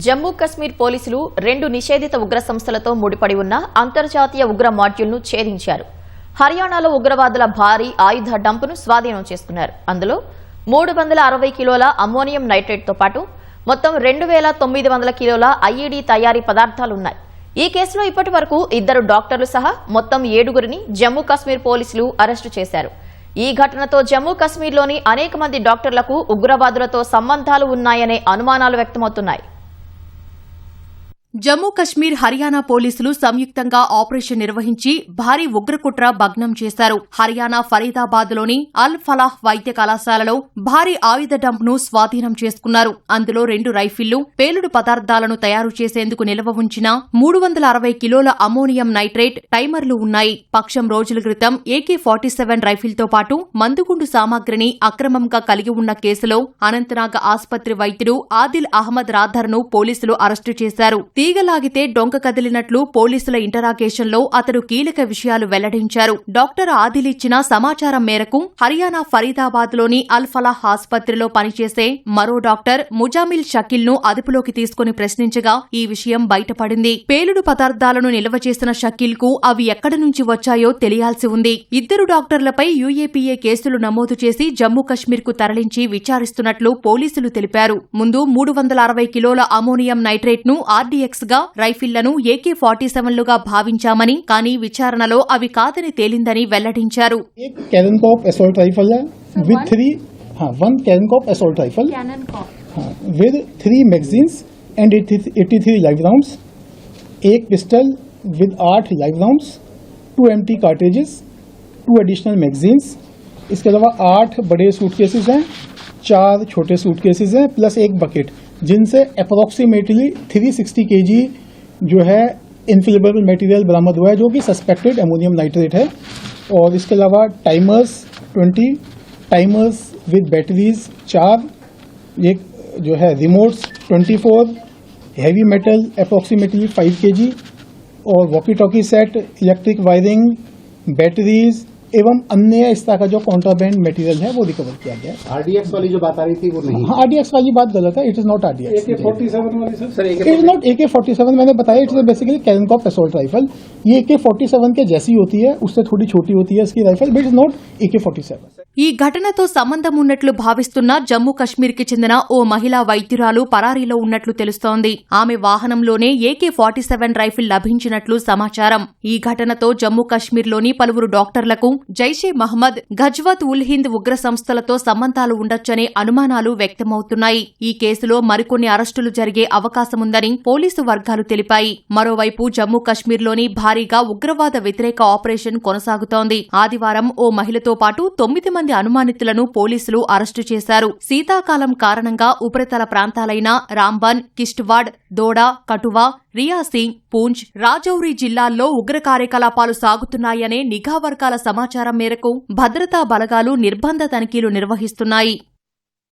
జమ్మూ కశ్మీర్ పోలీసులు 2 నిషేధిత ఉగ్ర సంస్థలతో ముడిపడి ఉన్న అంతర్జాతీయ ఉగ్ర మాడ్యూల్ను ఛేదించారు. హర్యానాలో ఉగ్రవాదుల భారీ ఆయుధ డంపును స్వాధీనం చేసుకున్నారు. అందులో 360 కిలోల అమ్మోనియం నైట్రేట్తో పాటు మొత్తం 2900 కిలోల ఐఈడీ తయారీ పదార్థాలున్నాయి. ఈ కేసులో ఇప్పటి వరకు 2 డాక్టర్లు సహా మొత్తం 7గురిని జమ్మూ కశ్మీర్ పోలీసులు అరెస్టు చేశారు. ఈ ఘటనతో జమ్మూ కశ్మీర్లోని అనేక మంది డాక్టర్లకు ఉగ్రవాదులతో సంబంధాలు ఉన్నాయనే అనుమానాలు వ్యక్తమవుతున్నాయి. జమ్మూ కశ్మీర్, హర్యానా పోలీసులు సంయుక్తంగా ఆపరేషన్ నిర్వహించి భారీ ఉగ్రకుట్ర భగ్నం చేశారు. హర్యానా ఫరీదాబాద్లోని అల్ ఫలాహ్ వైద్య కళాశాలలో భారీ ఆయుధ డంప్ను స్వాధీనం చేసుకున్నారు. అందులో 2 రైఫిళ్లు, పేలుడు పదార్థాలను తయారు చేసేందుకు నిల్వ ఉంచిన 360 కిలోల అమ్మోనియం నైట్రేట్ టైమర్లు ఉన్నాయి. పక్షం రోజుల క్రితం AK-47 రైఫిల్తో పాటు మందుగుండు సామాగ్రిని అక్రమంగా కలిగి ఉన్న కేసులో అనంతనాగ్ ఆసుపత్రి వైద్యుడు ఆదిల్ అహ్మద్ రాథర్ను పోలీసులు అరెస్టు చేశారు. తీగలాగితే డొంక కదిలినట్లు పోలీసుల ఇంటరాగేషన్లో అతడు కీలక విషయాలు వెల్లడించారు. డాక్టర్ ఆదిల్ ఇచ్చిన సమాచారం మేరకు హర్యానా ఫరీదాబాద్లోని అల్ ఫలాహ్ ఆసుపత్రిలో పనిచేసే మరో డాక్టర్ ముజామిల్ షకీల్ను అదుపులోకి తీసుకుని ప్రశ్నించగా ఈ విషయం బయటపడింది. పేలుడు పదార్థాలను నిల్వ చేసిన షకీల్కు అవి ఎక్కడి నుంచి వచ్చాయో తెలియాల్సి ఉంది. 2 డాక్టర్లపై UAPA కేసులు నమోదు చేసి జమ్మూ కశ్మీర్కు తరలించి విచారిస్తున్నట్లు పోలీసులు తెలిపారు. ముందు 360 కిలోల అమోనియం నైట్రేట్ను RDX గా, రైఫిళ్లను AK-47లుగా భావించామని, కానీ విచారణలో అవి కాదని తేలిందని వెల్లడించారు. one Karankop assault rifle with 3 magazines and 83 live rounds, एक pistol with 8 live rounds, 2 empty cartridges, 2 additional magazines. इसके अलावा 8 बड़े सूटकेसेस हैं, 4 छोटे सूटकेसेस हैं, प्लस एक बकेट, जिनसे अप्रोक्सीमेटली 360 kg जो है इनफ्लेमेबल मटेरियल बरामद हुआ है, जो कि सस्पेक्टेड अमोनियम नाइट्रेट है. और इसके अलावा टाइमर्स 20, टाइमर्स विद बैटरीज 4, एक जो है remotes 24, heavy metal approximately 5 kg और walkie talkie set, electric wiring, batteries एवं अन्य इस तरह का जो कॉन्ट्राबैंड मटेरियल है वो रिकवर किया गया है. RDX वाली जो बात आ रही थी वो नहीं. हाँ, RDX वाली बात गलत है. It is not RDX. AK-47 वाली sir it is not AK-47. मैंने बताया it is basically Karankop assault rifle. ये AK-47 के जैसी होती है, उससे थोड़ी छोटी होती है इसकी rifle, but it is not AK-47. ఈ ఘటనతో సంబంధం ఉన్నట్లు భావిస్తున్న జమ్మూ కశ్మీర్కి చెందిన ఓ మహిళా వైద్యురాలు పరారీలో ఉన్నట్లు తెలుస్తోంది. ఆమె వాహనంలోనే AK-47 రైఫిల్ లభించినట్లు సమాచారం. ఈ ఘటనతో జమ్మూ కశ్మీర్లోని పలువురు డాక్టర్లకు జైషే మహ్మద్, గజ్వత్ ఉల్ హింద్ ఉగ్ర సంస్థలతో సంబంధాలు ఉండొచ్చనే అనుమానాలు వ్యక్తమవుతున్నాయి. ఈ కేసులో మరికొన్ని అరెస్టులు జరిగే అవకాశముందని పోలీసు వర్గాలు తెలిపాయి. మరోవైపు జమ్మూ కశ్మీర్లోని భారీగా ఉగ్రవాద వ్యతిరేక ఆపరేషన్ కొనసాగుతోంది. ఆదివారం ఓ మహిళతో పాటు 9 మంది అనుమానితులను పోలీసులు అరెస్టు చేశారు. శీతాకాలం కారణంగా ఉపరితల ప్రాంతాలైన రాంబన్, కిష్ట్వాడ్, దోడా, కటువా, రియాసీ, పూంచ్, రాజౌరి జిల్లాల్లో ఉగ్ర కార్యకలాపాలు సాగుతున్నాయనే నిఘా వర్గాల సమాచారం మేరకు భద్రతా బలగాలు నిర్బంధ తనిఖీలు నిర్వహిస్తున్నాయి.